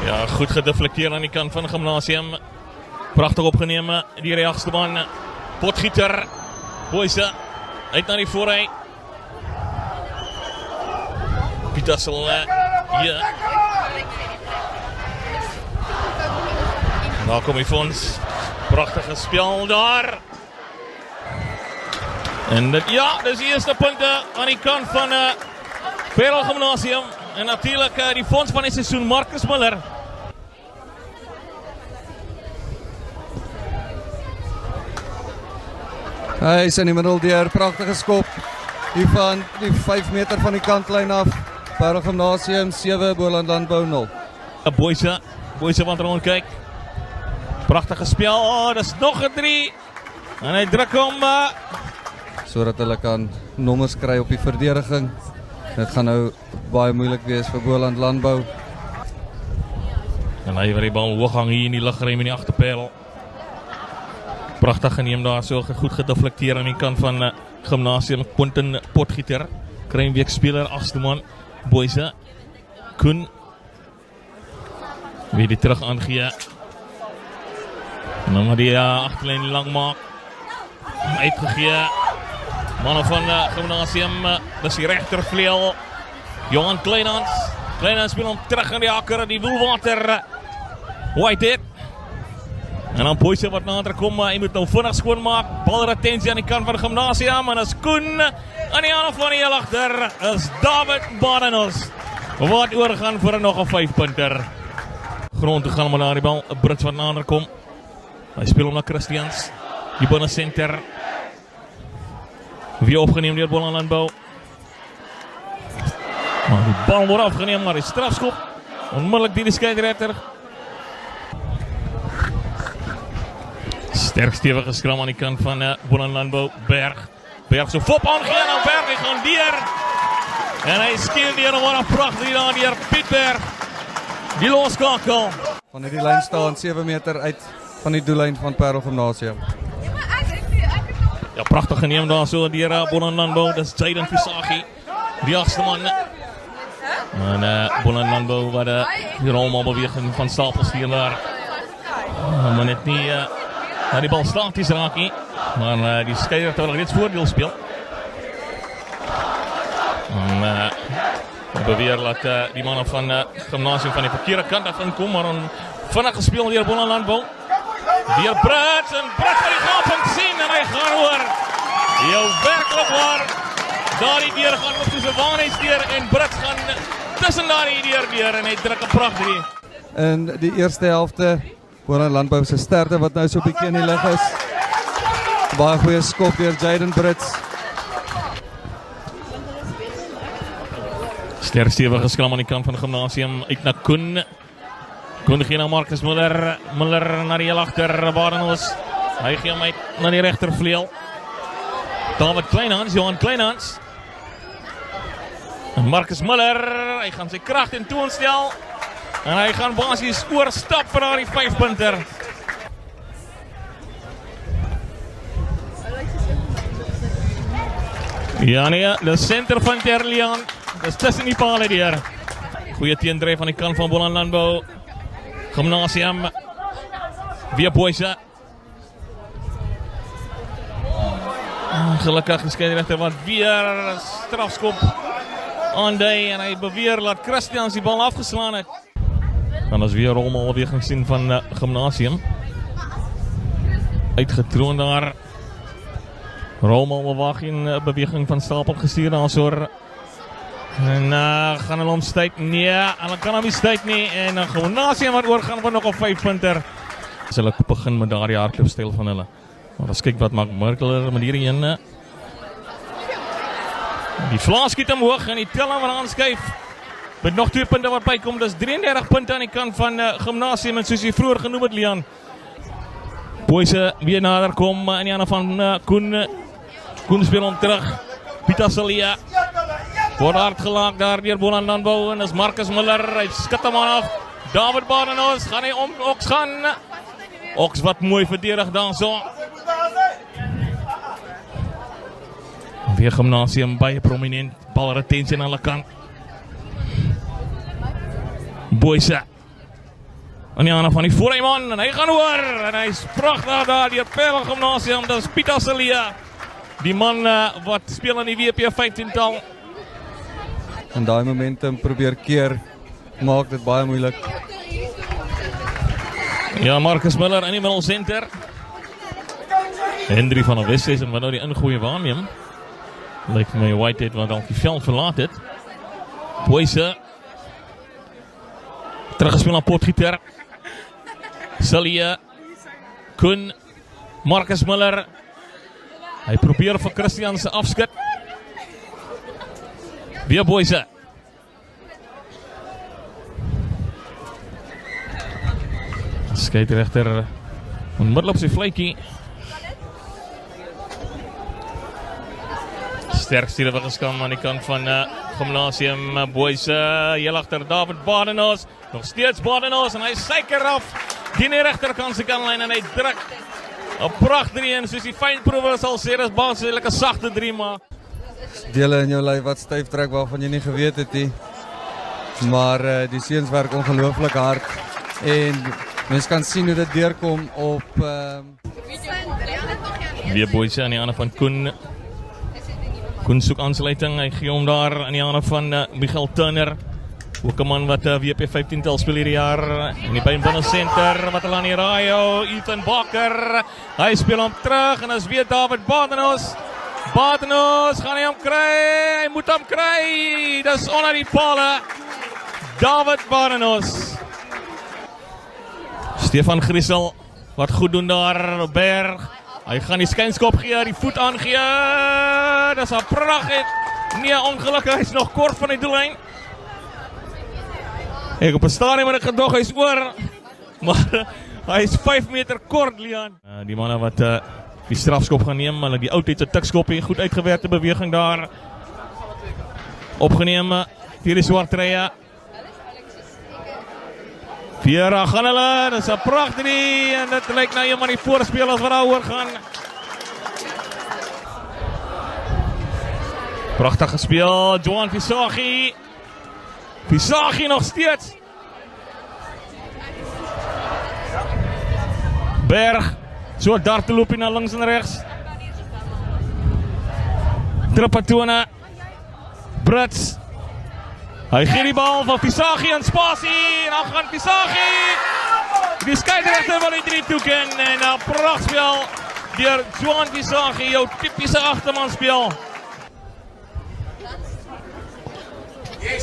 Ja, goed gedeflecteerd aan die kant van Gimnasium. Prachtig opgeneem, die rechtste man. Potgieter, Boyse, uit naar die voorrij. Pietersel hier. En daar kom Fons. Prachtige spel daar. En dit, ja, dus de eerste punten aan die kant van Parel Gimnasium. En natuurlijk die fonds van het seizoen, Marcus Muller. Hij is in die middel deur, prachtige skop. Die van die 5 meter van die kantlijn af. Parel Gimnasium 7, Boland Landbou 0. Boyse wat rondkijk. Prachtige spel, oh, dat is nog een 3. En hij drukt om. Zodat hulle kan nommers kry op die verdediging. Dit gaan nou baie moeilik wees vir Boland Landbou. En hy wil die bal hoog hang hier in die luchtruim in die agterperl. Prachtig geneem daar, so goed gedeflecteer aan die kant van Gimnasium. Quentin Potgieter, Kruinbeek speler, 8ste man. Boyse, Koen. Weer die terug aangee. En dan maar die achterlijn lang maak. Uitgegee. Mannen van Gimnasium, dat is die rechtervleuel. Johan Kleinhans. Kleinhans speelt hem terug in die akker, die Woelwater. Whitehead. En dan Boyse wat nader komt, hij moet nou vinnig schoonmaak. Balretentie aan die kant van de Gimnasium. En dat is Koen. Aan die andere van heel achter is David Badenos. Wat oorgaan voor nog een 5-punter. Grond te gaan maar naar die bal. Brits wat nader komt. Hij speelt hem naar Christians. Die binnencenter. Weer opgenomen door Boland Landbou. Maar die bal wordt afgenomen naar de strafschop. Onmiddellijk die de scheidsrechter. Sterk stevige skram aan die kant van Boland Landbou. Berg. Berg zo fop aangaan en Berg die gaan dier. En hij skeert hier nog wat een prachtig gedaan hier. Piet Berg. Die loskakel. Van die lijn staan 7 meter uit van die doellijn van Parel Gimnasium. Ja, prachtig geneem daar zo die Boland Landbou. Dat is Jaden Visagi. Die 8ste man. En Boland Landbou waar die allemaal beweging van Stapels hier daar. Maar net niet naar die bal statisch raken. Maar die scheidsrechter wil reeds voordeel spelen. En beweer dat die mannen van Gimnasium van de verkeerde kant af komen. Maar een vinnig gespeeld hier Boland Landbou. Die Brits en Brits van die gaan zien en hij gaat hoor. Jou werkelijk waar. Daar die dier gaan op tussen waarheidsdier en Brits gaan tussen daar die dier en hij drukt een pracht 3. In die eerste helft Boland Landbou se sterkte wat nou so 'n bietjie in die lig is. Baie goeie skop deur Jaden Brits. Sterk stevige skram aan die kant van de Gimnasium. Uit naar Koen. Koen gee naar Marcus Muller. Muller naar die heel achter. Badenos. Hij gaat hem naar die rechtervleuel. David Kleinhans. Johan Kleinhans. En Marcus Muller. Hij gaat zijn kracht in toonstel. En hij gaat basis oorstappen naar die 5-punter. Ja nee, de center van Terlian. Dat is tussen die palen hier. Goeie teendrijf aan de kant van Boland Landbou. Gimnasium. Weer Boyse. Gelukkig de scheidsrechter wat weer strafschop aan die. En hij beweert dat Christians die bal afgeslaan heeft. En dat is weer allemaal weer gaan zien van Gimnasium. Uitgetroond daar. Rommel bewacht in beweging van Stapel gestuurd als hoor. En gaan we omstijt? Nee, en dan kan hij omstijt niet. En dan Gimnasium wat oorgaan voor nog een 5-punter. Zal ik beginnen met daar die hardloopstijl van hulle. Maar als kijk wat maakt Merkeler met hierin. Die Vlaas schiet hem hoog en die tel hem weer aanskuif. Met nog 2 punten wat bij komt. Dat is 33 punten aan die kant van Gimnasium. En zoals je vroeger genoemd het, Lian. Boyse weer nader komt. En die andere van Koen. Koen speelt hem terug. Pieter Salia. Wordt hard gelaakt daar door Boland Landbou. En dat is Marcus Muller. Hij skat hem aan af. David Badenos. Gaat hij om Oks gaan. Oks wat mooi verdedigd dan zo. Weer Gimnasium baie prominent. Balretentie aan alle kant. Boyse. aan die ander van die Voorheiman en hy gaan oor en hy is pragtig daar deur Parel Gimnasium. Dit is Pieter Celia, die man wat speel in die WP 15-tal. En daai momentum probeer keer, maak dit baie moeilik. Ja, Marcus Miller in die middelcenter. Hendry van der Westhuizen wat nou die ingooi waarneem. Lyk vir my Whitehead wat al die veld verlaat het. Boyse. Teruggespeel aan Potgieter. Celia. Koen. Marcus Miller. Hy probeer vir Christian se afskit. Weer Boyse. Skeieregter onmiddellik op sy vletjie. Sterk stuur geskam aan die kant van Gimnasium Boyse. Heel agter David Badenhorst. Nog steeds Badenhorst en hy suiker af. Die regterkant se kantlyn en hy druk 'n pragtige een soos die fynproewe sal sê, dis basies 'n sagte 3 maar. Dele in jou lyf wat styf trek waarvan jy nie geweet het nie. Maar die seuns werk ongelooflik hard en mens kan sien hoe dit deurkom op weer Boyse aan die ander van Koen. Koen soek aansluiting, hy gee hom daar aan die ander van Michael Turner. Ook 'n man wat WP 15-tal speel hierdie jaar in die binnencenter wat hulle aan die raai hou. Ethan Bakker, hy speel hom terug en as weer David Badenhorst. Badenhorst gaan hy hom kry, hy moet hom kry. Dis onder die pale. David Badenhorst. Stefan Griesel wat goed doen daar, Berg. Hy gaan die skynskop gee, die voet aangee. Dis 'n pragtig. Nee, ongelukkig, hy is nog kort van die doellyn. Ek op 'n stadium het ek gedog hy is oor. Maar hy is 5 meter kort, Leon. Die manne wat die strafskop gaan neem, hulle die oudheidse tikskoppie, goed uitgewerkte beweging daar. Opgeneem deur die Swartrye. Viera gaan hulle, dit is 'n pragtige en dit lyk nou een van die voorspelers wat daar oor gaan. Pragtig gespeel, Johan Visagie. Visagie nog steeds. Berg, so darteloopie na links en regs. Trapattone. Brits. Hy gee die bal van Visagie in spasie en dan gaan Visagie. Die skeidsregter wil die 3 toeken en 'n prachtspel deur Johan Visagie, jou tipiese agterman speel.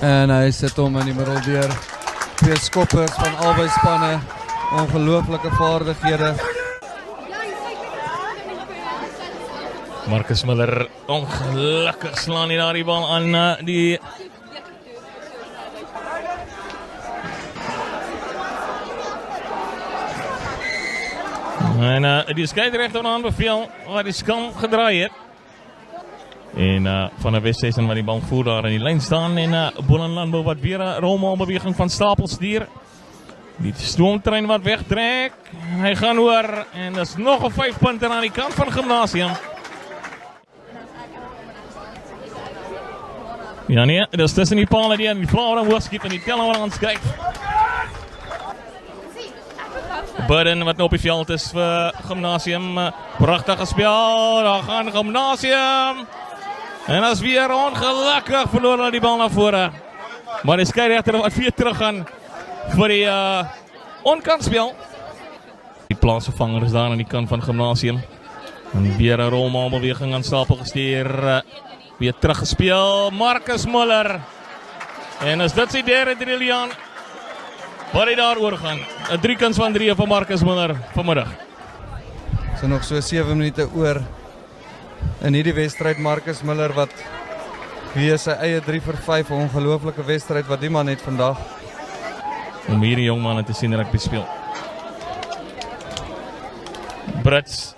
En hy sit hom in die middel deur. 2 skoppers van albei spanne. Ongelooflike vaardighede. Marcus Miller ongelukkig slaan hy daar die bal aan die en die skeidsregter aanbeveel waar die skam gedraai het. En van der Westhuizen wat die bal voer daar in die lyn staan en Boland Landbou wat weer 'n rolmaalbeweging van Stapel stuur. Die stoomtrein wat wegtrek. Hy gaan oor en dis nog 'n 5 punte aan die kant van Gimnasium. Ja nee, dis tussen die pale die en die flauwe hoogskiep en die teller wat aan skryf. Burden wat nou op die veld is vir Gimnasium. Pragtig gespeel, daar gaan Gimnasium. En as weer ongelukkig verloor hulle die bal na vore. Maar die skeidsregter wat weer terug gaan vir die onkantspel. Die plaatsvervanger is daar aan die kant van Gimnasium. En weer 'n rolmaalbeweging aan Stapel gestuur. Weer teruggespeel, Marcus Miller. En as dit sy derde drieën wat hy daar oor gaan. 'n 3-kans van 3 van Marcus Miller vanmiddag. So nog so 7 minute oor in hierdie wedstryd. Marcus Miller wat weer sy eie 3 vir 5, 'n ongelooflike wedstryd wat die man het vandag. Om hierdie jong manne te sien rugby speel. Brits.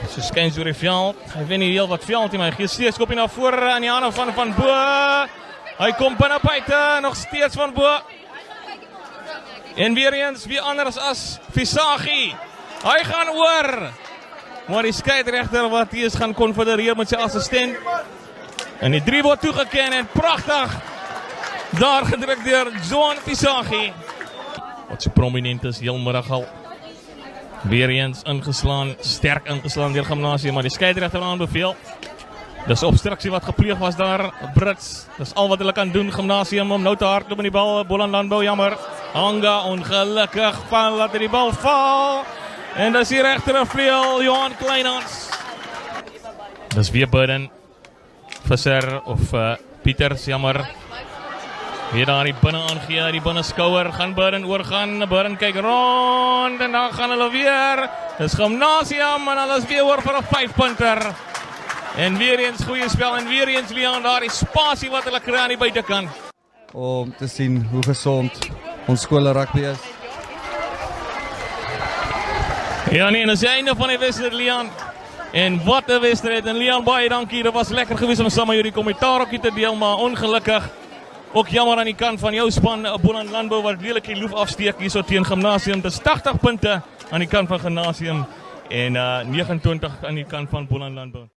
So skuins oor die veld. Hy wen nie heel wat veld nie, maar hy gee steeds kopie na vore aan die hande van Bo. Hy kom binne buite, nog steeds van Bo. En weer eens, wie anders as Visagie. Hy gaan oor. Maar die skeidsregter wat hier is gaan konfedereer met sy assistent. En die 3 word toegeken en pragtig. Daar gedruk deur Johan Visagie. wat so prominent is, heel middag al. Weer eens ingeslaan, sterk ingeslaan deur Gimnasium, maar die skeieregter aanbeveel. Dis obstruksie wat gepleeg was daar, Brits. Dis al wat hulle kan doen, Gimnasium, om nou te hardloop met die bal. Boland Landbou, jammer. Hanga, ongelukkig, van laat die bal val. En dis die regtervleuel, Johan Kleinhans. Dis weer Burden. Visser of Pieters, jammer. Weer daar die binne aangee, die binne skouer, gaan Burden oorgaan, Burden kyk rond, en dan gaan hulle weer, dis Gimnasium, en hulle is weer oor vir 'n 5-punter. En weer eens goeie spel, en weer eens Leon, daar die spasie wat hulle kry aan die buitekant. Om te sien hoe gesond ons skole rugby is. Ja nee, en dis die einde van die wedstryd, Leon. En wat 'n wedstryd, en Leon, baie dankie, dit was lekker geweest om saam met jullie kommentaar ook te deel, maar ongelukkig, ook jammer aan die kant van jou span, Boland Landbou, wat redelijk die loef afsteek hier so teen Gimnasium. Dis 80 punte aan die kant van Gimnasium en 29 aan die kant van Boland Landbou.